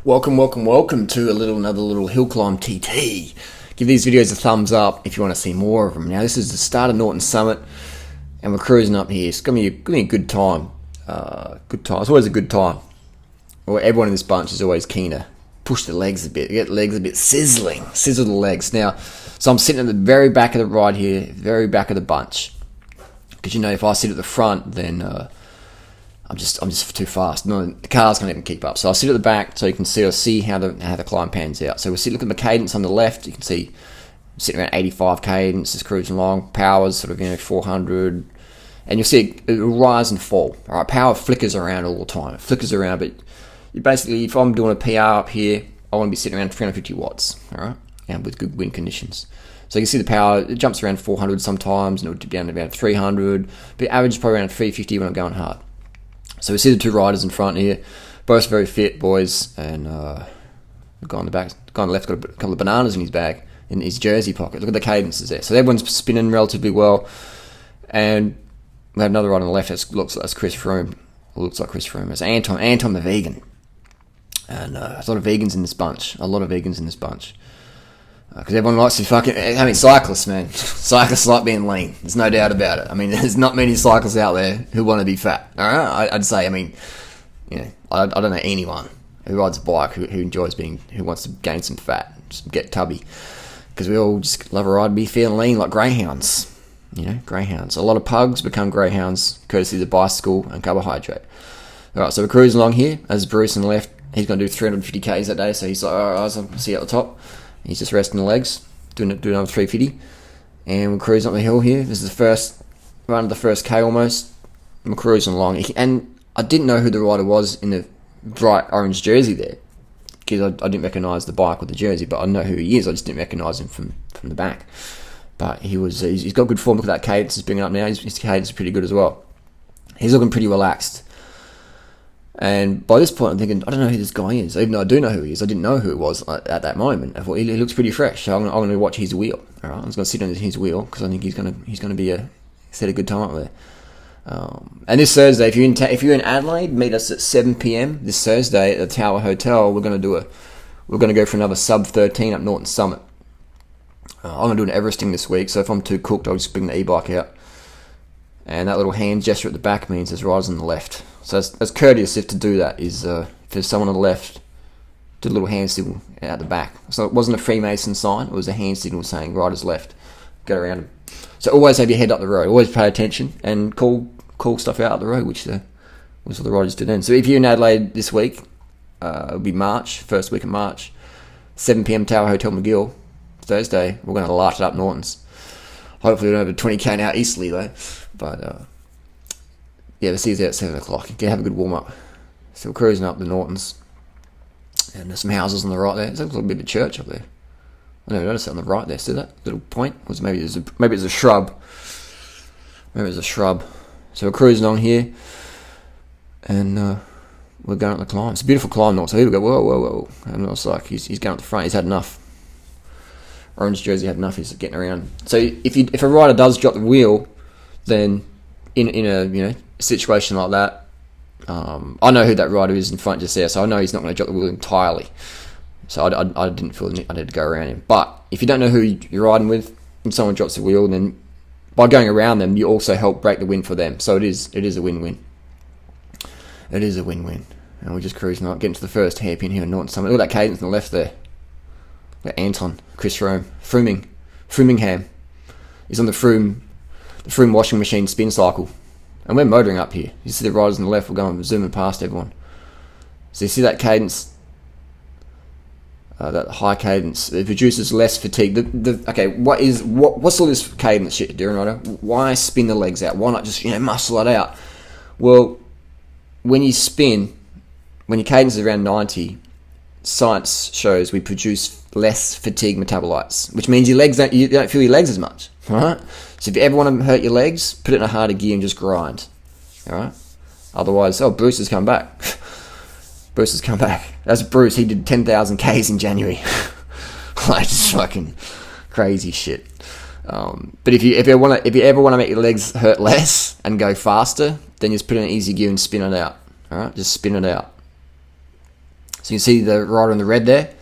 Welcome to another little hill climb TT. Give these videos a thumbs up if you want to see more of them. Now this is the start of Norton Summit, and we're cruising up here. It's gonna be a good time. It's always a good time. Well, everyone in this bunch is always keen to push the legs a bit, get the legs a bit sizzle the legs. Now, so I'm sitting at the very back of the ride here, very back of the bunch, because if I sit at the front, then I'm just too fast. No, the car's can't even keep up. So I'll sit at the back so you can see how the climb pans out. So we'll look at the cadence on the left. You can see I'm sitting around 85 cadence, just cruising along. Power's sort of 400, and you'll see it will rise and fall. All right, power flickers around all the time. It flickers around, but you basically, if I'm doing a PR up here, I want to be sitting around 350 watts. All right, and with good wind conditions. So you can see the power, it jumps around 400 sometimes, and it'll dip down to about 300. But average is probably around 350 when I'm going hard. So we see the two riders in front here, both very fit boys, and the guy on the left got a couple of bananas in his bag, in his jersey pocket. Look at the cadences there. So everyone's spinning relatively well, and we have another rider on the left that looks like Chris Froome. Looks like Chris Froome. It's Anton the vegan, and there's a lot of vegans in this bunch. Because everyone likes to cyclists, man. Cyclists like being lean. There's no doubt about it. I mean, there's not many cyclists out there who want to be fat. All right? I'd say, I don't know anyone who rides a bike who wants to gain some fat, just get tubby. Because we all just love a ride and be feeling lean like greyhounds. Greyhounds. A lot of pugs become greyhounds courtesy of the bicycle and carbohydrate. All right, so we're cruising along here. As Bruce on the left, he's going to do 350 Ks that day, so he's like, all right, I'll see you at the top. He's just resting the legs, doing another 350, and we're cruising up the hill here. This is the first run of the first K almost. We're cruising along, and I didn't know who the rider was in the bright orange jersey there, because I didn't recognise the bike with the jersey, but I know who he is. I just didn't recognise him from the back. But he's got good form. Look at that cadence he's bringing up now. His cadence is pretty good as well. He's looking pretty relaxed. And by this point, I'm thinking, I don't know who this guy is. Even though I do know who he is, I didn't know who it was at that moment. I thought he looks pretty fresh, so I'm going to watch his wheel. All right, I'm just going to sit on his wheel because I think he's going to be set a good time up there. And this Thursday, if you're in Adelaide, meet us at 7 p.m. this Thursday at the Tower Hotel. We're going to go for another sub 13 up Norton Summit. I'm going to do an Everesting this week, so if I'm too cooked, I'll just bring the e-bike out. And that little hand gesture at the back means there's riders on the left. So as courteous if to do that is if there's someone on the left, do a little hand signal out the back. So it wasn't a Freemason sign, it was a hand signal saying riders left. Go around them. So always have your head up the road, always pay attention and call stuff out the road, which was what the riders did then. So if you're in Adelaide this week, it'll be March, first week of March, 7 p.m. Tower Hotel McGill, Thursday. We're going to light it up Nortons. Hopefully we don't have a 20k now easterly though. But we'll see you there at 7 o'clock. You can have a good warm up. So we're cruising up the Nortons. And there's some houses on the right there. There's a little bit of a church up there. I never noticed it on the right there. See that little point? Maybe it's a shrub. Maybe it's a shrub. So we're cruising on here. And we're going up the climb. It's a beautiful climb, Norton. So he'll go, whoa. And I was like, he's going up the front. He's had enough. Orange jersey had enough. He's getting around. So if a rider does drop the wheel, then in a situation like that, I know who that rider is in front just there, so I know he's not going to drop the wheel entirely. So I didn't feel I needed to go around him. But if you don't know who you're riding with, and someone drops the wheel, then by going around them, you also help break the wind for them. So it is a win-win. It is a win-win. And we're just cruising up, getting to the first hairpin here in Norton Summit. Look at that cadence on the left there. Look at Anton, Chris Froome, Froomingham. He's on the Froome washing machine spin cycle. And we're motoring up here. You see the riders on the left, we're going zooming past everyone. So you see that cadence, that high cadence, it produces less fatigue. What's all this cadence shit, Darren Rider? Why spin the legs out? Why not just muscle it out? Well, when you spin, when your cadence is around 90, science shows we produce less fatigue metabolites, which means you don't feel your legs as much. All right. So if you ever want to hurt your legs, put it in a harder gear and just grind. All right. Otherwise, Bruce has come back. That's Bruce. He did 10,000 Ks in January. Like just fucking crazy shit. But if you ever want to make your legs hurt less and go faster, then just put it in easy gear and spin it out. All right. Just spin it out. So you can see the rider in the red there.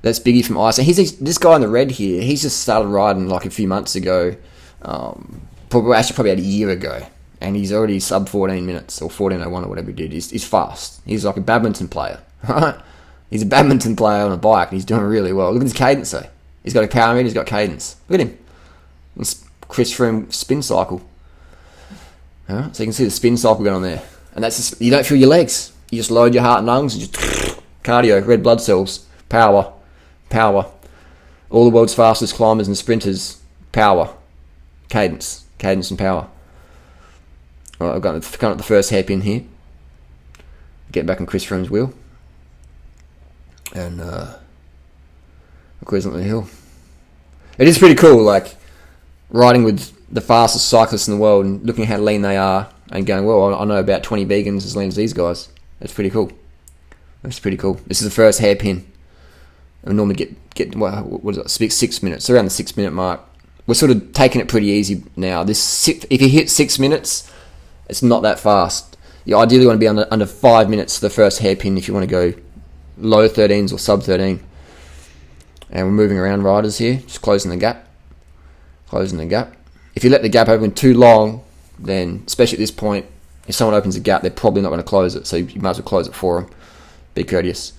That's Biggie from Ice. And this guy in the red here, he's just started riding like a few months ago. Probably about a year ago. And he's already sub 14 minutes or 14:01 or whatever he did. He's fast. He's like a badminton player, right? He's a badminton player on a bike and he's doing really well. Look at his cadence though. He's got a power meter, he's got cadence. Look at him. Chris Froome spin cycle. Right? So you can see the spin cycle going on there. And that's just, you don't feel your legs. You just load your heart and lungs and just cardio, red blood cells, power. All the world's fastest climbers and sprinters, power. Cadence and power. Alright, I've got the first hairpin here. Get back on Chris Froome's wheel. And cruising up the hill. It is pretty cool, like riding with the fastest cyclists in the world and looking at how lean they are and going, well, I know about 20 vegans as lean as these guys. That's pretty cool. This is the first hairpin. I normally get what is it, 6 minutes, around the 6 minute mark. We're sort of taking it pretty easy now. If you hit 6 minutes, it's not that fast. You ideally want to be under 5 minutes for the first hairpin if you want to go low 13s or sub 13. And we're moving around riders here, just closing the gap. If you let the gap open too long, then, especially at this point, if someone opens a gap, they're probably not going to close it, so you might as well close it for them. Be courteous.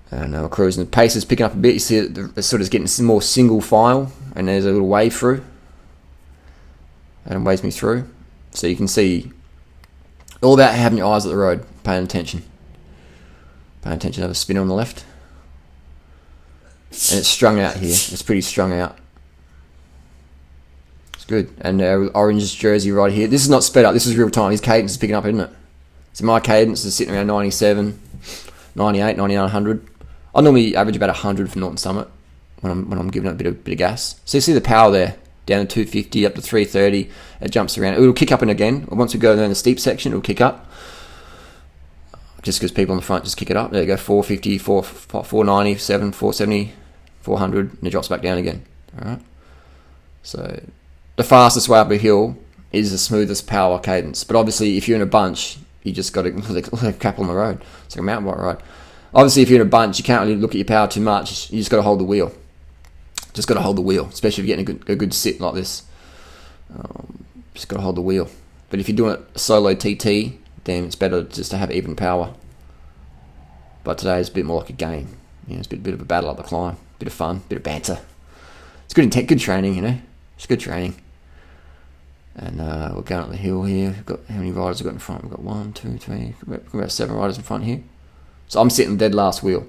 And we're cruising. The pace is picking up a bit. You see it's sort of getting some more single file, and there's a little wave through. And it waves me through. So you can see all about having your eyes at the road, paying attention. Paying attention to the spinner on the left. And it's strung out here. It's pretty strung out. It's good. And orange jersey right here. This is not sped up. This is real time. His cadence is picking up, isn't it? So my cadence is sitting around 97, 98, 99, 100. I normally average about 100 for Norton Summit when I'm giving it a bit of gas. So you see the power there, down to 250, up to 330. It jumps around. It'll kick up and again. Once we go down the steep section, it'll kick up. Just because people on the front just kick it up. There you go, 450, 490, 470, 400, and it drops back down again. All right. So the fastest way up a hill is the smoothest power cadence. But obviously, if you're in a bunch, you just got to let a cap on the road. It's like a mountain bike ride. Obviously, if you're in a bunch, you can't really look at your power too much. You just got to hold the wheel. Just got to hold the wheel, especially if you're getting a good sit like this. Just got to hold the wheel. But if you're doing it solo TT, then it's better just to have even power. But today is a bit more like a game. You know, it's a bit of a battle up the climb, bit of fun, bit of banter. It's good intent, good training, you know. It's good training. And we're going up the hill here. We've got how many riders we've got in front? We've got 1, 2, 3, about 7 riders in front here. So I'm sitting dead last wheel.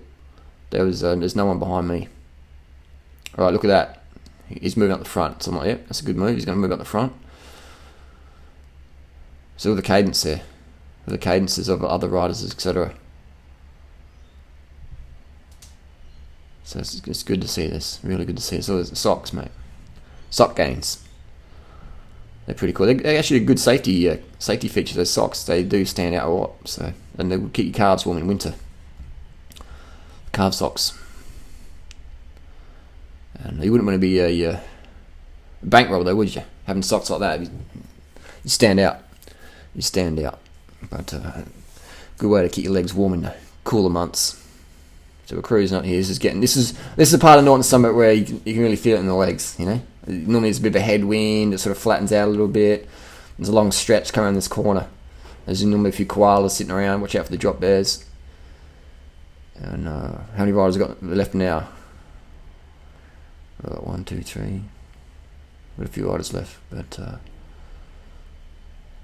There's no one behind me. All right, look at that. He's moving up the front. So I'm like, yep, that's a good move. He's going to move up the front. So all the cadence there. The cadences of other riders, etc. So it's good to see this. Really good to see. So the socks, mate. Sock gains. They're pretty cool. They're actually a good safety feature. Those socks, they do stand out a lot. So, and they will keep your calves warm in winter. Calf socks. And you wouldn't want to be a bank robber though, would you? Having socks like that, you stand out. You stand out. But good way to keep your legs warm in the cooler months. So we're cruising up here. This is the part of Norton Summit where you can really feel it in the legs. You know, normally it's a bit of a headwind. It sort of flattens out a little bit. There's a long stretch coming around this corner. There's normally a few koalas sitting around. Watch out for the drop bears. And how many riders have got left now? We've got 1, 2, 3. We've got a few riders left, but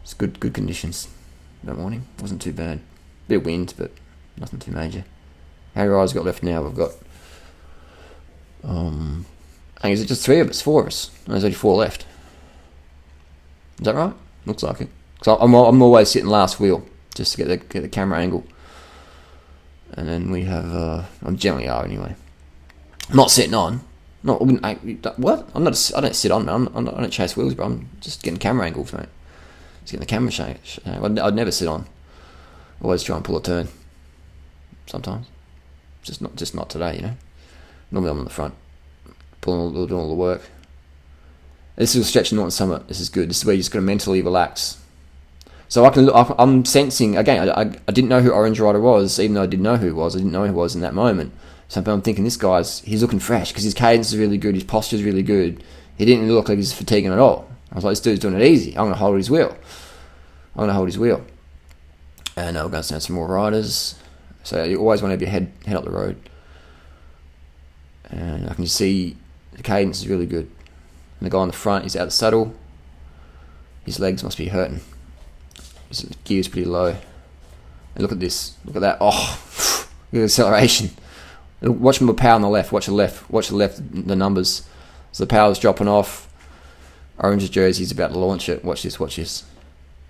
it's good conditions that morning. Wasn't too bad. Bit of wind, but nothing too major. How many riders got left now? We've got I think is it just 3 of us, 4 of us? No, there's only 4 left. Is that right? Looks like it. So I'm always sitting last wheel just to get the camera angle. And then we have I generally are anyway. I'm not sitting on. No, what? I don't sit on, man. I don't chase wheels, bro. I'm just getting camera angles, mate. Just getting the camera shake. I'd never sit on. Always try and pull a turn. Sometimes, just not today, you know. Normally I'm on the front, doing all the work. This is a stretch in Norton Summit. This is good. This is where you just got to mentally relax. So I'm sensing, again, I didn't know who Orange Rider was, even though I didn't know who he was. I didn't know who he was in that moment. So I'm thinking, he's looking fresh, because his cadence is really good, his posture is really good. He didn't look like he's fatiguing at all. I was like, this dude's doing it easy. I'm going to hold his wheel. And we're going to stand some more riders. So you always want to have your head up the road. And I can see the cadence is really good. And the guy on the front, he's out of the saddle. His legs must be hurting. His gear's pretty low. And look at this. Look at that. Oh, look at the acceleration. Watch my power on the left. Watch the left, the numbers. So the power's dropping off. Orange's jersey's about to launch it. Watch this.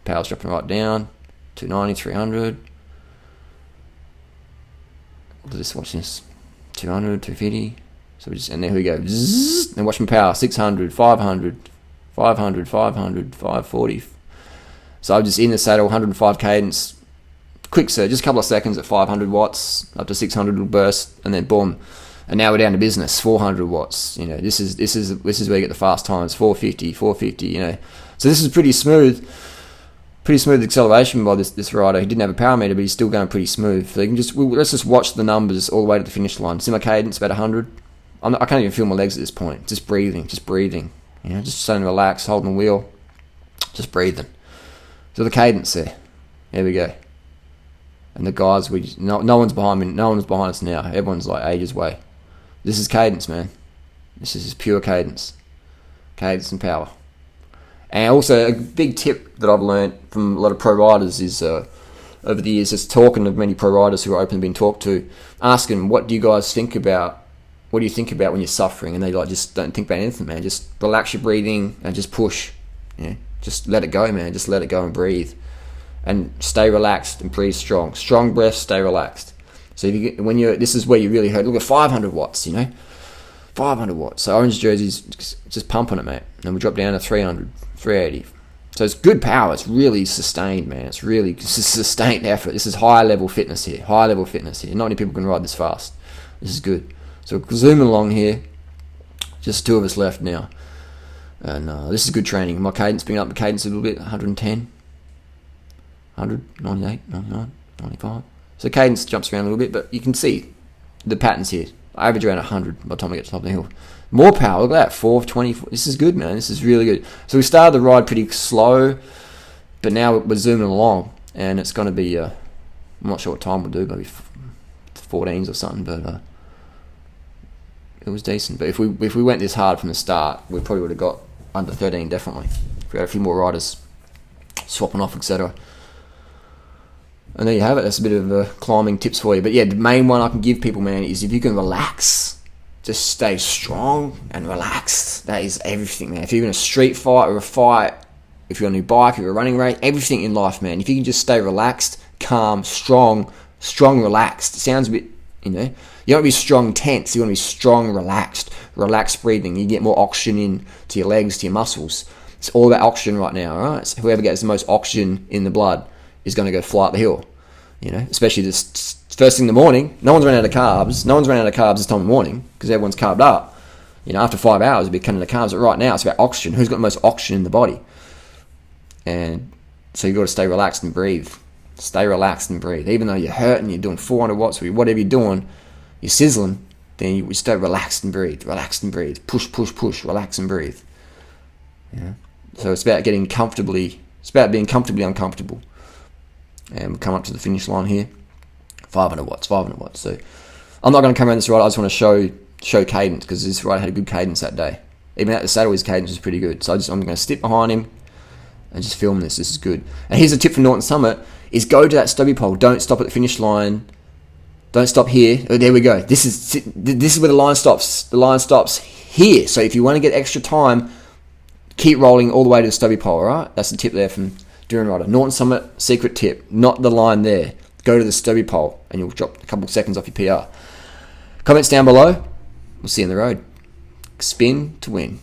Power's dropping right down. 290, 300. Look at this, watch this. 200, 250. So and there we go. Zzz, and watch my power. 600, 500, 500, 500, 540. So I'm just in the saddle, 105 cadence. Quick surge, just a couple of seconds at 500 watts, up to 600 little burst, and then boom. And now we're down to business, 400 watts. This is where you get the fast times, 450. So this is pretty smooth acceleration by this rider. He didn't have a power meter, but he's still going pretty smooth. So you can let's just watch the numbers all the way to the finish line. See my cadence, about 100. I can't even feel my legs at this point. Just breathing. Just staying relaxed, holding the wheel, just breathing. So the cadence there. There we go. And the guys, no one's behind me. No one's behind us now. Everyone's like ages away. This is cadence, man. This is pure cadence. Cadence and power. And also a big tip that I've learned from a lot of pro riders is over the years, just talking to many pro riders who are openly being talked to, asking, what do you guys think about? What do you think about when you're suffering? And they just don't think about anything, man. Just relax your breathing and just push. Just let it go, man. Just let it go and breathe. And stay relaxed and breathe strong. Strong breath, stay relaxed. So this is where you really hurt. Look at 500 watts, 500 watts. So Orange jersey's just pumping it, mate. And we drop down to 300, 380. So it's good power. It's really sustained, man. It's sustained effort. This is high level fitness here. Not many people can ride this fast. This is good. So we're zooming along here. Just two of us left now. And this is good training. My cadence, bringing up the cadence a little bit, 110. 100, 98, 99, 95. So cadence jumps around a little bit, but you can see the patterns here. I average around 100 by the time I get to the top of the hill. More power, look at that, 420. This is good, man. This is really good. So we started the ride pretty slow, but now we're zooming along, and it's going to be, I'm not sure what time we'll do, maybe 14s or something, but it was decent. But if we went this hard from the start, we probably would have got under 13, definitely. If we had a few more riders swapping off, etc. And there you have it. That's a bit of climbing tips for you. But yeah, the main one I can give people, man, is if you can relax, just stay strong and relaxed. That is everything, man. If you're in a street fight or a fight, if you're on your bike, if you're a running race, everything in life, man. If you can just stay relaxed, calm, strong, relaxed. It sounds a bit, you don't want to be strong, tense. You want to be strong, relaxed breathing. You get more oxygen in to your legs, to your muscles. It's all about oxygen right now, all right? So whoever gets the most oxygen in the blood is going to go fly up the hill, especially this first thing in the morning. No one's running out of carbs. No one's running out of carbs this time of the morning because everyone's carved up. After 5 hours, it'll be cutting the carbs. But right now, it's about oxygen. Who's got the most oxygen in the body? And so you've got to stay relaxed and breathe. Stay relaxed and breathe. Even though you're hurting, you're doing 400 watts, or whatever you're doing, you're sizzling, then you stay relaxed and breathe. Push, relax and breathe. So it's about being comfortably uncomfortable. And we come up to the finish line here. 500 watts. So I'm not going to come around this ride. I just want to show cadence, because this ride had a good cadence that day. Even at the saddle, his cadence was pretty good. So I'm going to step behind him and just film this. This is good. And here's a tip from Norton Summit, is go to that stubby pole. Don't stop at the finish line. Don't stop here. Oh, there we go. This is where the line stops. The line stops here. So if you want to get extra time, keep rolling all the way to the stubby pole, all right? That's the tip there from Duran Rider. Norton Summit, secret tip. Not the line there. Go to the stubby pole and you'll drop a couple of seconds off your PR. Comments down below. We'll see you on the road. Spin to win.